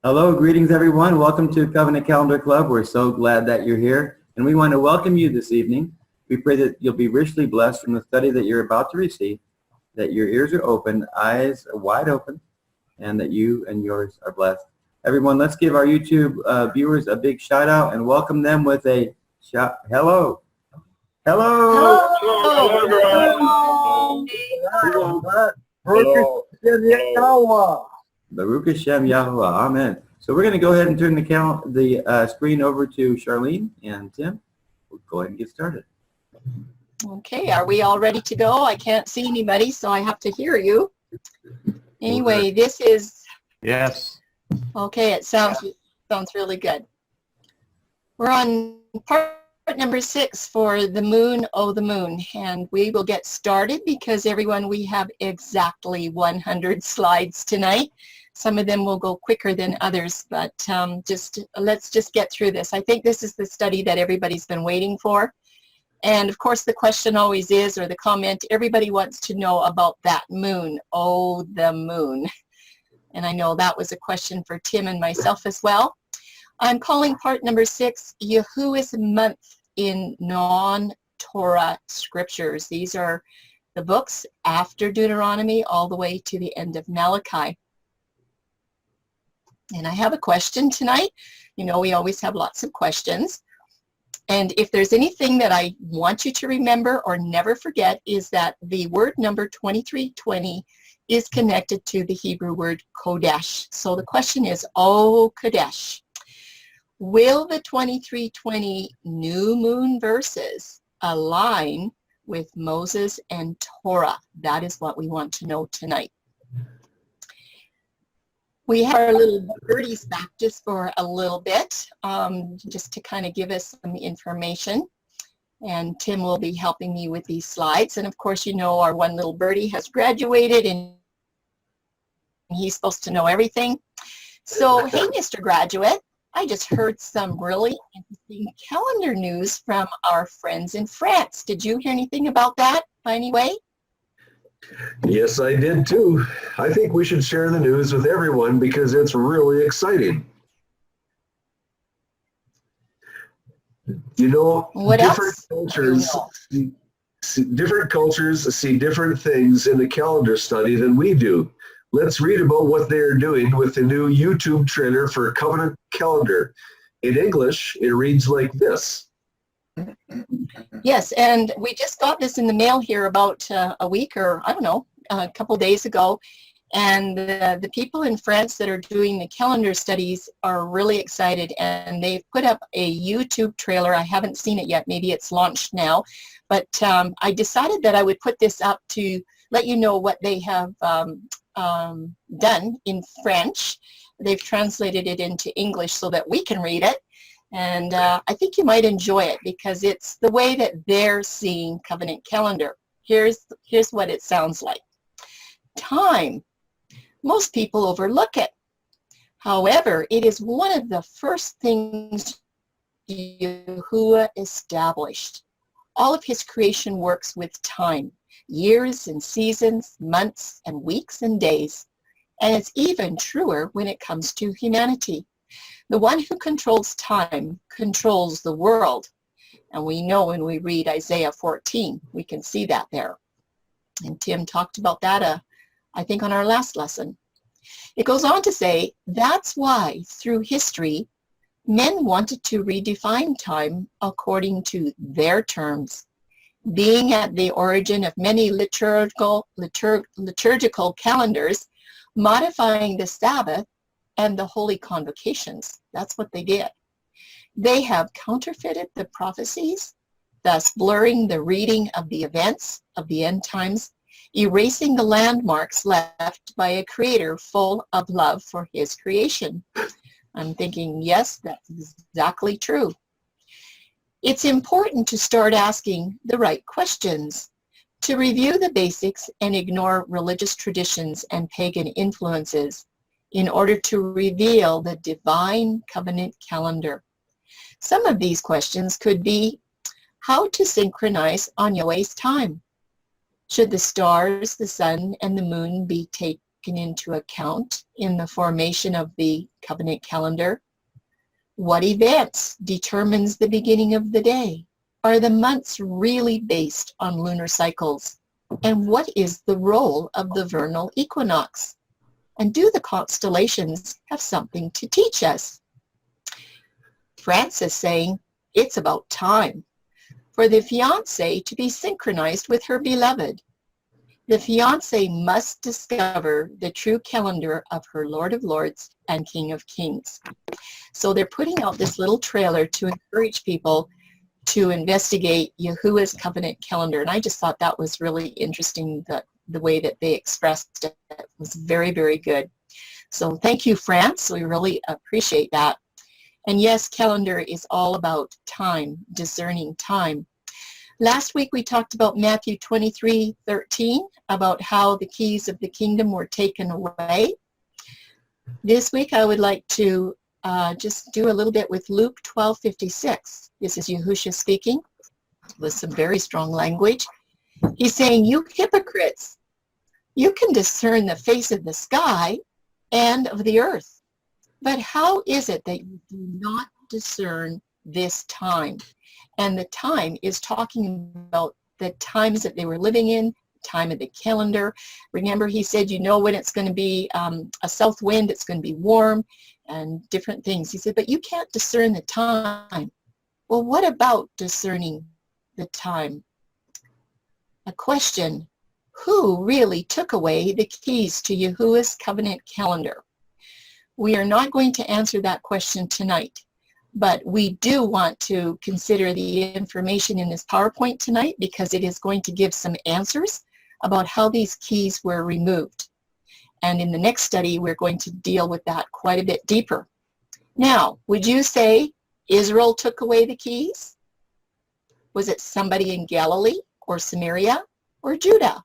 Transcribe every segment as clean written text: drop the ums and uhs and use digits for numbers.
Hello, greetings everyone. Welcome to Covenant Calendar Club. We're so glad that you're here, and we want to welcome you this evening. We pray that you'll be richly blessed from the study that you're about to receive, that your ears are open, eyes are wide open, and that you and yours are blessed. Everyone, let's give our YouTube viewers a big shout out and welcome them with a shout. Hello. Hello. Hello, everyone. Hello. Baruch Hashem Yahuwah. Amen. So we're going to go ahead and turn the screen over to Charlene and Tim. We'll go ahead and get started. Okay, are we all ready to go? I can't see anybody, so I have to hear you. Anyway, this is... Yes. Okay, it sounds really good. We're on part number 6 for the moon, oh the moon, and we will get started because everyone, we have exactly 100 slides tonight. Some of them will go quicker than others, but let's just get through this. I think this is the study that everybody's been waiting for. And of course the question always is, or the comment, everybody wants to know about that moon, oh the moon. And I know that was a question for Tim and myself as well. I'm calling part number 6, Yahuwah's month in non-Torah scriptures. These are the books after Deuteronomy all the way to the end of Malachi. And I have a question tonight. You know, we always have lots of questions. And if there's anything that I want you to remember or never forget is that the word number 2320 is connected to the Hebrew word Kodesh. So the question is, oh Kodesh, will the 2320 new moon verses align with Moses and Torah? That is what we want to know tonight. We have our little birdies back just for a little bit, just to kind of give us some information. And Tim will be helping me with these slides. And of course, you know, our one little birdie has graduated and he's supposed to know everything. So, hey, Mr. Graduate, I just heard some really interesting calendar news from our friends in France. Did you hear anything about that by any way? Yes, I did too. I think we should share the news with everyone because it's really exciting. You know, different cultures see different things in the calendar study than we do. Let's read about what they're doing with the new YouTube trailer for Covenant Calendar. In English, it reads like this. Yes, and we just got this in the mail here about a week or, I don't know, a couple days ago. And the people in France that are doing the calendar studies are really excited. And they've put up a YouTube trailer. I haven't seen it yet. Maybe it's launched now. But I decided that I would put this up to let you know what they have done in French. They've translated it into English so that we can read it. And I think you might enjoy it because it's the way that they're seeing Covenant Calendar. Here's what it sounds like. Time. Most people overlook it. However, it is one of the first things Yahuwah established. All of his creation works with time, years and seasons, months and weeks and days. And it's even truer when it comes to humanity. The one who controls time controls the world. And we know when we read Isaiah 14, we can see that there. And Tim talked about that, I think, on our last lesson. It goes on to say, that's why through history, men wanted to redefine time according to their terms, being at the origin of many liturgical calendars, modifying the Sabbath and the holy convocations. That's what they did. They have counterfeited the prophecies, thus blurring the reading of the events of the end times, erasing the landmarks left by a creator full of love for his creation. I'm thinking, yes, that's exactly true. It's important to start asking the right questions, to review the basics and ignore religious traditions and pagan influences in order to reveal the divine covenant calendar. Some of these questions could be, how to synchronize on Yahweh's time? Should the stars, the sun, and the moon be taken into account in the formation of the covenant calendar? What events determines the beginning of the day? Are the months really based on lunar cycles? And what is the role of the vernal equinox? And do the constellations have something to teach us? Frances saying it's about time for the fiancé to be synchronized with her beloved. The fiancé must discover the true calendar of her Lord of Lords and King of Kings. So they're putting out this little trailer to encourage people to investigate Yahuwah's covenant calendar. And I just thought that was really interesting, the way that they expressed it. It was very, very good. So thank you, France. We really appreciate that. And yes, calendar is all about time, discerning time. Last week we talked about Matthew 23:13, about how the keys of the kingdom were taken away. This week I would like to just do a little bit with Luke 12:56. This is Yahushua speaking with some very strong language. He's saying, you hypocrites, you can discern the face of the sky and of the earth. But how is it that you do not discern this time? And the time is talking about the times that they were living in, time of the calendar. Remember, he said, you know when it's going to be a south wind, it's going to be warm, and different things. He said, but you can't discern the time. Well, what about discerning the time? A question, who really took away the keys to Yahuwah's covenant calendar? We are not going to answer that question tonight, but we do want to consider the information in this PowerPoint tonight because it is going to give some answers about how these keys were removed. And in the next study, we're going to deal with that quite a bit deeper. Now, would you say Israel took away the keys? Was it somebody in Galilee or Samaria or Judah?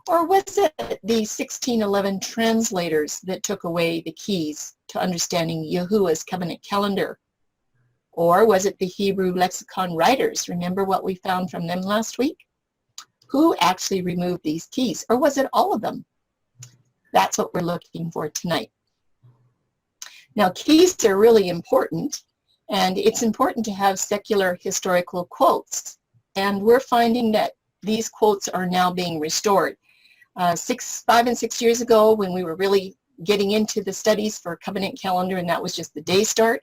Or was it the 1611 translators that took away the keys to understanding Yahuwah's covenant calendar? Or was it the Hebrew lexicon writers? Remember what we found from them last week? Who actually removed these keys? Or was it all of them? That's what we're looking for tonight. Now, keys are really important, and it's important to have secular historical quotes. And we're finding that these quotes are now being restored. 5 and 6 years ago, when we were really getting into the studies for covenant calendar, and that was just the day start,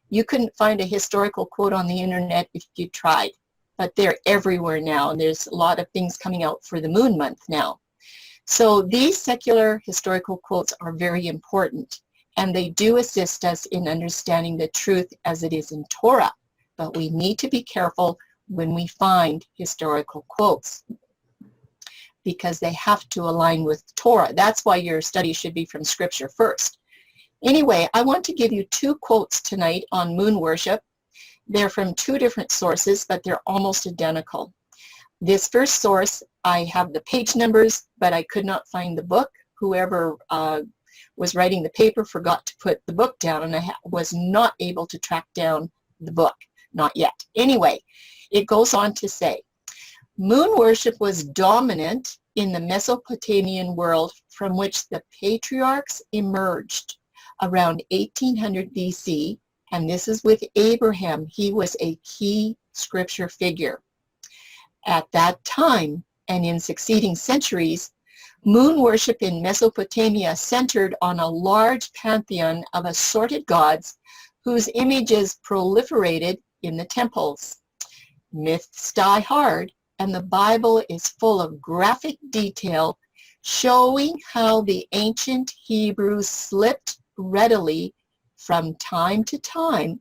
you couldn't find a historical quote on the internet if you tried. But they're everywhere now, and there's a lot of things coming out for the moon month now. So these secular historical quotes are very important, and they do assist us in understanding the truth as it is in Torah. But we need to be careful when we find historical quotes, because they have to align with Torah. That's why your study should be from Scripture first. Anyway, I want to give you 2 quotes tonight on moon worship. They're from 2 different sources, but they're almost identical. This first source, I have the page numbers, but I could not find the book. Whoever was writing the paper forgot to put the book down, and I was not able to track down the book, not yet. Anyway, it goes on to say, moon worship was dominant in the Mesopotamian world from which the patriarchs emerged around 1800 BC, and this is with Abraham. He was a key scripture figure. At that time, and in succeeding centuries, moon worship in Mesopotamia centered on a large pantheon of assorted gods whose images proliferated in the temples. Myths die hard, and the Bible is full of graphic detail showing how the ancient Hebrews slipped readily from time to time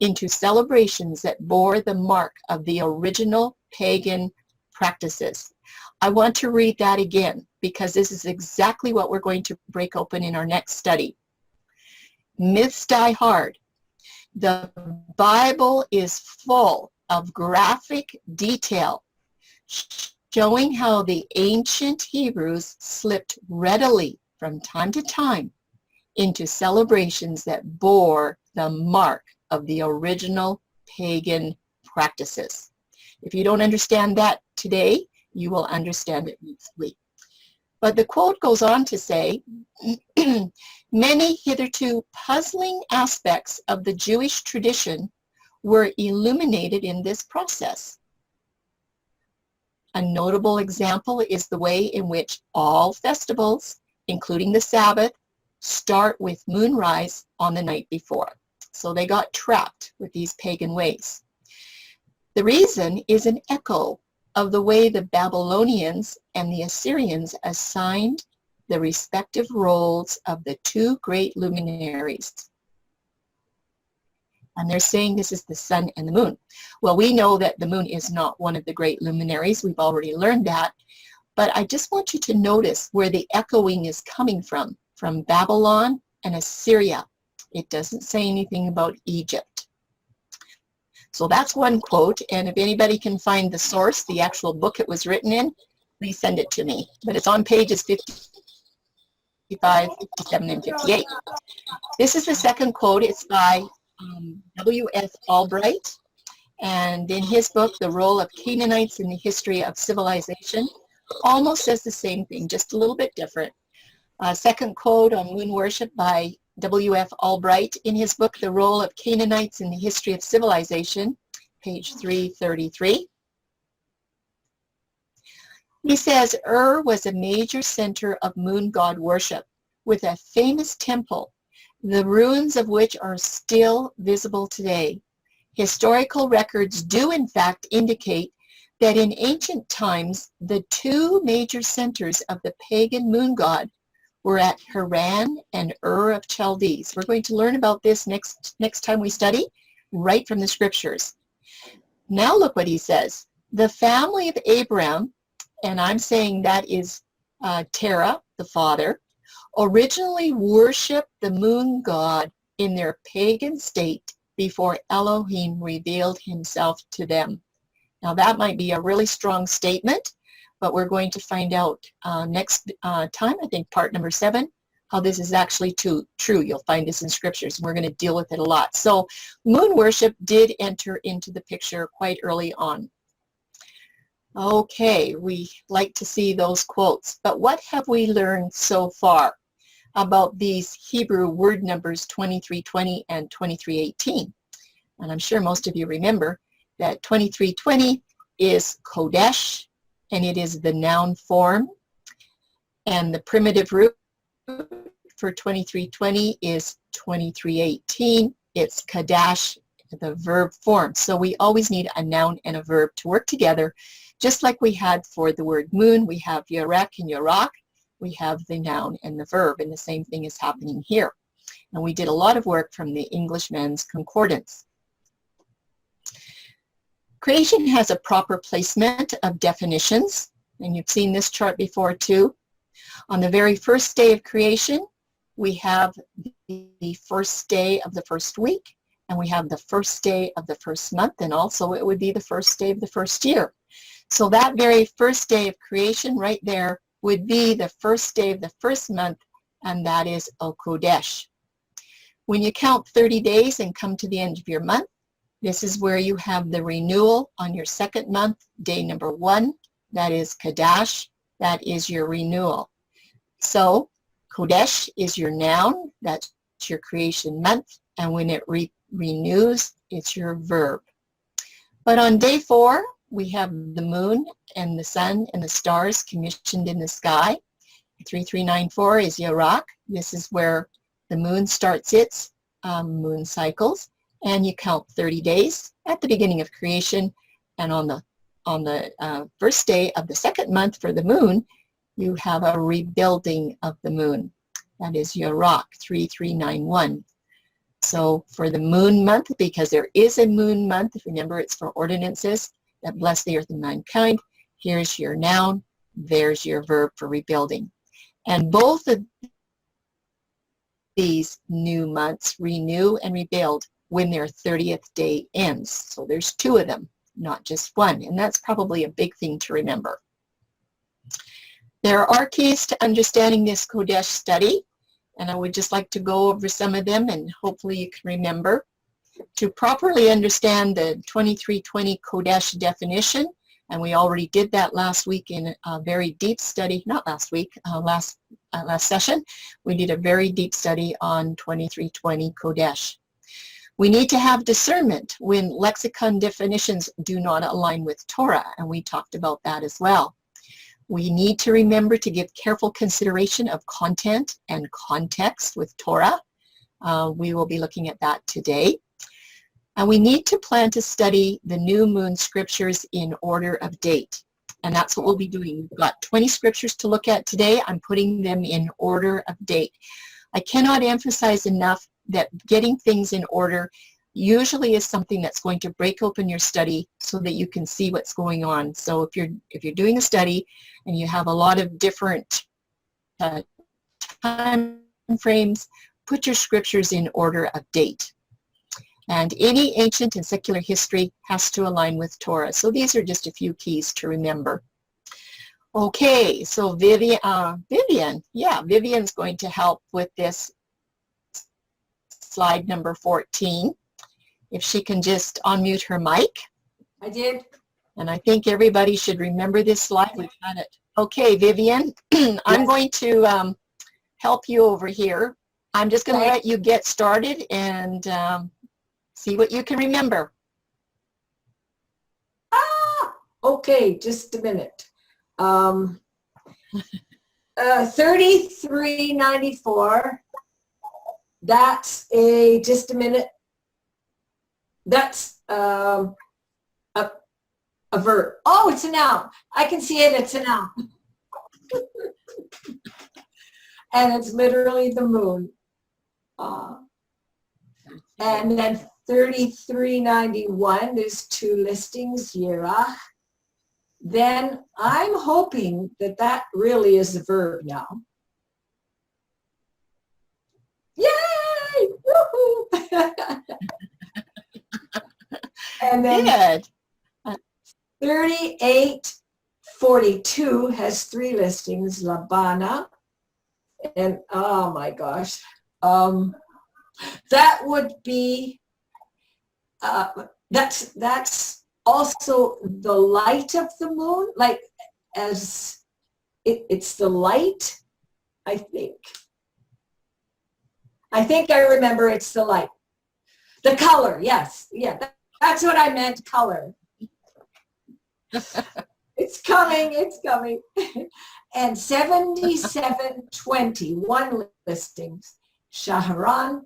into celebrations that bore the mark of the original pagan practices. I want to read that again because this is exactly what we're going to break open in our next study. Myths die hard. The Bible is full of graphic detail showing how the ancient Hebrews slipped readily from time to time into celebrations that bore the mark of the original pagan practices. If you don't understand that today, you will understand it next week. But the quote goes on to say, many hitherto puzzling aspects of the Jewish tradition were illuminated in this process. A notable example is the way in which all festivals, including the Sabbath, start with moonrise on the night before. So they got trapped with these pagan ways. The reason is an echo of the way the Babylonians and the Assyrians assigned the respective roles of the two great luminaries. And they're saying this is the sun and the moon. Well, we know that the moon is not one of the great luminaries. We've already learned that. But I just want you to notice where the echoing is coming from Babylon and Assyria. It doesn't say anything about Egypt. So that's one quote, and if anybody can find the source, the actual book it was written in, please send it to me. But it's on pages 55, 57, and 58. This is the second quote. It's by W.F. Albright, and in his book, The Role of Canaanites in the History of Civilization, almost says the same thing, just a little bit different. Second quote on moon worship by W.F. Albright in his book, The Role of Canaanites in the History of Civilization, page 333. He says, Ur was a major center of moon god worship with a famous temple, the ruins of which are still visible today. Historical records do in fact indicate that in ancient times, the two major centers of the pagan moon god were at Haran and Ur of Chaldees. We're going to learn about this next time we study, right from the scriptures. Now look what he says. The family of Abraham, and I'm saying that is Terah, the father, originally worshipped the moon god in their pagan state before Elohim revealed himself to them. Now that might be a really strong statement, but we're going to find out next time, I think part number 7, how this is actually true. You'll find this in scriptures, and we're going to deal with it a lot. So moon worship did enter into the picture quite early on. Okay, we like to see those quotes, but what have we learned so far about these Hebrew word numbers 2320 and 2318? And I'm sure most of you remember that 2320 is Kodesh, and it is the noun form. And the primitive root for 2320 is 2318. It's Kadash, the verb form. So we always need a noun and a verb to work together. Just like we had for the word moon, we have Yarek and Yarak. We have the noun and the verb, and the same thing is happening here. And we did a lot of work from the Englishman's Concordance. Creation has a proper placement of definitions, and you've seen this chart before too. On the very first day of creation, we have the first day of the first week, and we have the first day of the first month, and also it would be the first day of the first year. So that very first day of creation right there would be the first day of the first month, and that is Okodesh. When you count 30 days and come to the end of your month, this is where you have the renewal on your second month, day number 1. That is Kadash. That is your renewal. So Kodesh is your noun. That's your creation month. And when it renews, it's your verb. But on day 4, we have the moon and the sun and the stars commissioned in the sky. 3394 is Yarak. This is where the moon starts its moon cycles. And you count 30 days at the beginning of creation, and on the first day of the second month for the moon, you have a rebuilding of the moon. That is Yarak, 3391. So for the moon month, because there is a moon month, remember it's for ordinances that bless the earth and mankind, here's your noun, there's your verb for rebuilding. And both of these new months renew and rebuild when their 30th day ends. So there's 2 of them, not just 1. And that's probably a big thing to remember. There are keys to understanding this Kodesh study, and I would just like to go over some of them, and hopefully you can remember. To properly understand the 2320 Kodesh definition, And we already did that last week in a very deep study, not last week, last session. We did a very deep study on 2320 Kodesh. We need to have discernment when lexicon definitions do not align with Torah, and we talked about that as well. We need to remember to give careful consideration of content and context with Torah. We will be looking at that today. And we need to plan to study the new moon scriptures in order of date. And that's what we'll be doing. We've got 20 scriptures to look at today. I'm putting them in order of date. I cannot emphasize enough that getting things in order usually is something that's going to break open your study so that you can see what's going on. So if you're doing a study and you have a lot of different time frames, put your scriptures in order of date. And any ancient and secular history has to align with Torah. So these are just a few keys to remember. Okay, so Vivian's going to help with this slide number 14. If she can just unmute her mic. I did. And I think everybody should remember this slide. We've had it. Okay, Vivian, I'm going to help you over here. I'm just going to let you get started and see what you can remember. Okay, just a minute. 3394. That's just a minute. That's a verb. Oh, it's a noun. I can see it. It's a noun. And it's literally the moon. And then 3391, there's two listings, Yerach. Then I'm hoping that that really is a verb now. Yay! Woohoo! And then Good. 3842 has three listings, Labana. And oh my gosh. That would be, that's also the light of the moon, like as it's the light, I think. I remember it's the light. The color, yes. Yeah, that's what I meant, color. It's coming, it's coming. And 7720, one listings, Shaharan.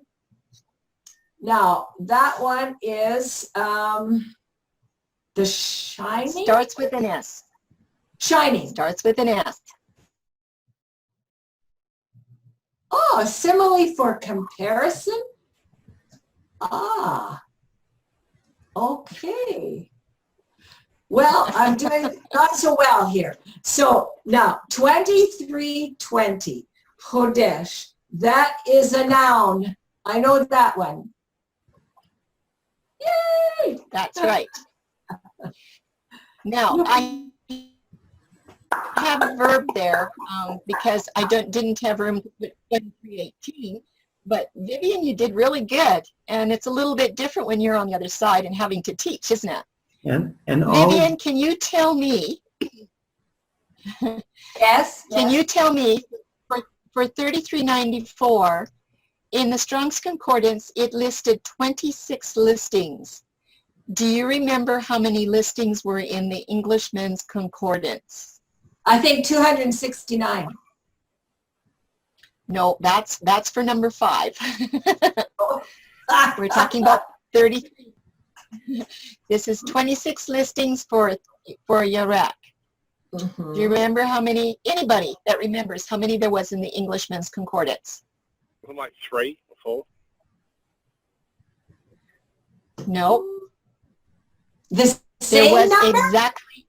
Now, that one is the shining. Starts with an S. Shining. Starts with an S. Oh, simile for comparison? Ah, okay. Well, I'm doing not so well here. So now, 2320, Hodesh, that is a noun. I know that one. Yay! That's right. Now, I have a verb there because I didn't have room to put 2318. But Vivian, you did really good. And it's a little bit different when you're on the other side and having to teach, isn't it? And all, Vivian, can you tell me? Yes. Can you tell me for 3394, in the Strong's Concordance, it listed 26 listings. Do you remember how many listings were in the Englishman's Concordance? I think 269. No, that's for number 5. We're talking about 33. This is 26 listings for Iraq. Mm-hmm. Do you remember how many, anybody that remembers how many there was in the Englishman's Concordance? Like 3 or 4. No. The There same was number? exactly,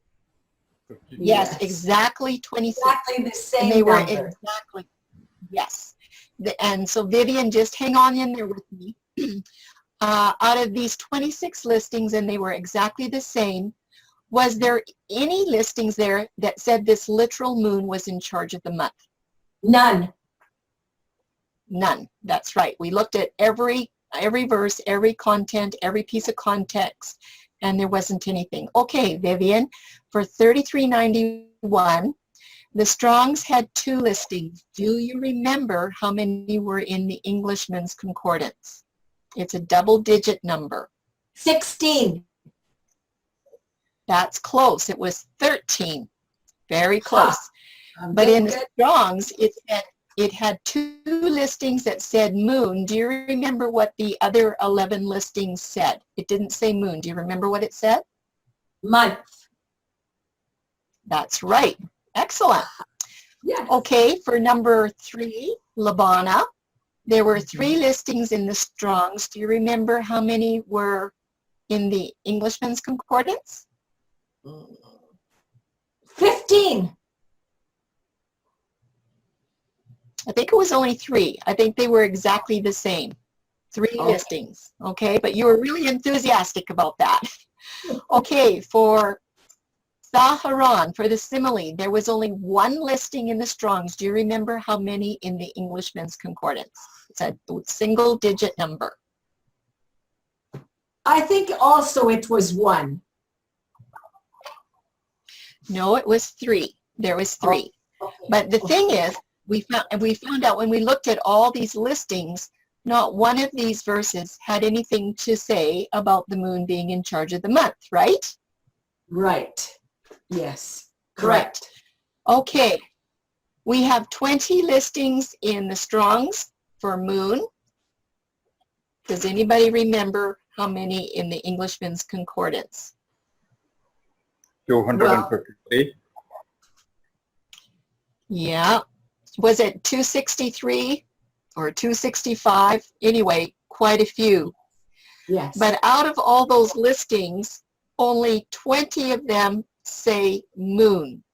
yes, Yes. exactly 26. Exactly the same And they were number. exactly, yes. And so Vivian, just hang on in there with me. Out of these 26 listings, and they were exactly the same, was there any listings there that said this literal moon was in charge of the month? None. None. That's right. We looked at every verse, every content, every piece of context, and there wasn't anything. Okay, Vivian, for 3391, the Strongs had 2 listings. Do you remember how many were in the Englishman's Concordance? It's a double-digit number. 16. That's close. It was 13. Very close. But Good, in the good. Strongs, it had 2 listings that said moon. Do you remember what the other 11 listings said? It didn't say moon. Do you remember what it said? Month. That's right. Excellent. Yeah. Okay, for number 3, Labana, there were 3 listings in the Strongs. Do you remember how many were in the Englishman's Concordance? 15. I think it was only 3. I think they were exactly the same. 3 Okay. listings, okay? But you were really enthusiastic about that. Okay, for Saharan, for the simile, there was only 1 listing in the Strongs. Do you remember how many in the Englishman's Concordance? It's a single-digit number. I think also it was 1. No, it was 3. There was 3. Okay. But the thing is, we found out when we looked at all these listings, not one of these verses had anything to say about the moon being in charge of the month, right? Right. Yes. Correct. Okay. We have 20 listings in the Strongs for moon. Does anybody remember how many in the Englishman's Concordance? 253. Yeah. Was it 263 or 265? Anyway, quite a few. Yes. But out of all those listings, only 20 of them say moon.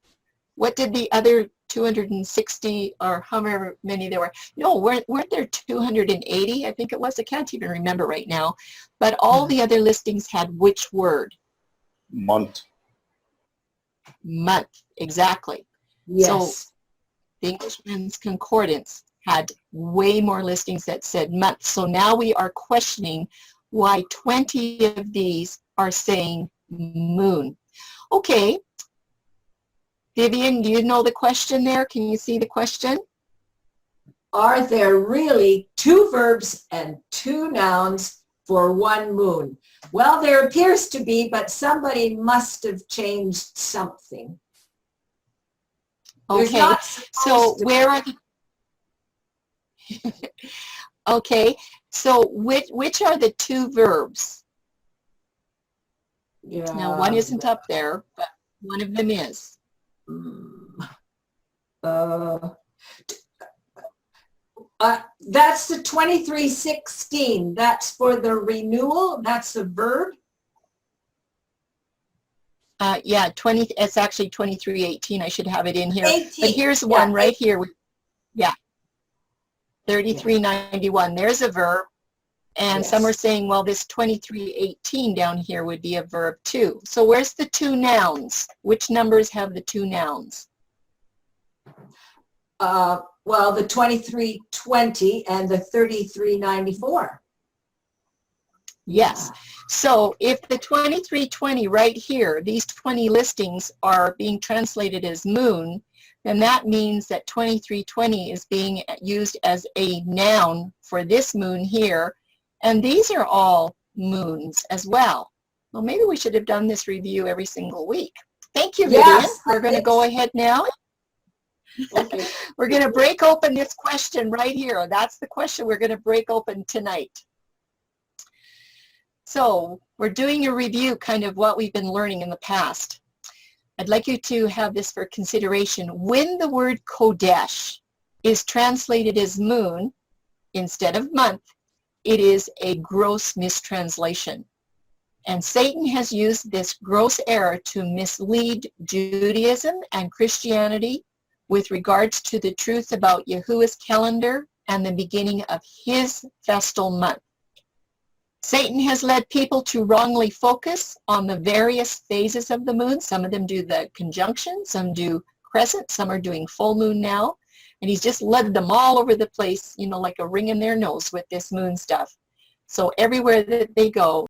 What did the other 260 or however many there were? No, weren't there 280? I think it was. I can't even remember right now. But all the other listings had which word? Month. Month, exactly. Yes. The Englishman's Concordance had way more listings that said month. So now we are questioning why 20 of these are saying moon. Okay. Vivian, do you know the question there? Can you see the question? Are there really 2 verbs and 2 nouns for 1 moon? Well, there appears to be, but somebody must have changed something. There's Okay. not So supposed to where are the Okay. So which are the 2 verbs? be- Yeah. Now one isn't up there, but one of them is. That's the 2316. That's for the renewal. That's the verb. Yeah, it's actually 2318. I should have it in here. 18. But here's Yeah, one right here. Yeah. 3391. There's a verb. And some are Yes. saying, well, this 2318 down here would be a verb too. So where's the 2 nouns? Which numbers have the 2 nouns? Well, the 2320 and the 3394. Yes. So if the 2320 right here, these 20 listings are being translated as moon, then that means that 2320 is being used as a noun for this moon here. And these are all moons as well. Well, maybe we should have done this review every single week. Thank you, Vivian. Yes, We're going to go ahead now. Okay. We're going to break open this question right here. That's the question we're going to break open tonight. So we're doing a review kind of what we've been learning in the past. I'd like you to have this for consideration. When the word Kodesh is translated as moon instead of month, it is a gross mistranslation. And Satan has used this gross error to mislead Judaism and Christianity with regards to the truth about Yahuwah's calendar and the beginning of his festal month. Satan has led people to wrongly focus on the various phases of the moon. Some of them do the conjunction, some do crescent, some are doing full moon now. And he's just led them all over the place, you know, like a ring in their nose with this moon stuff. So everywhere that they go,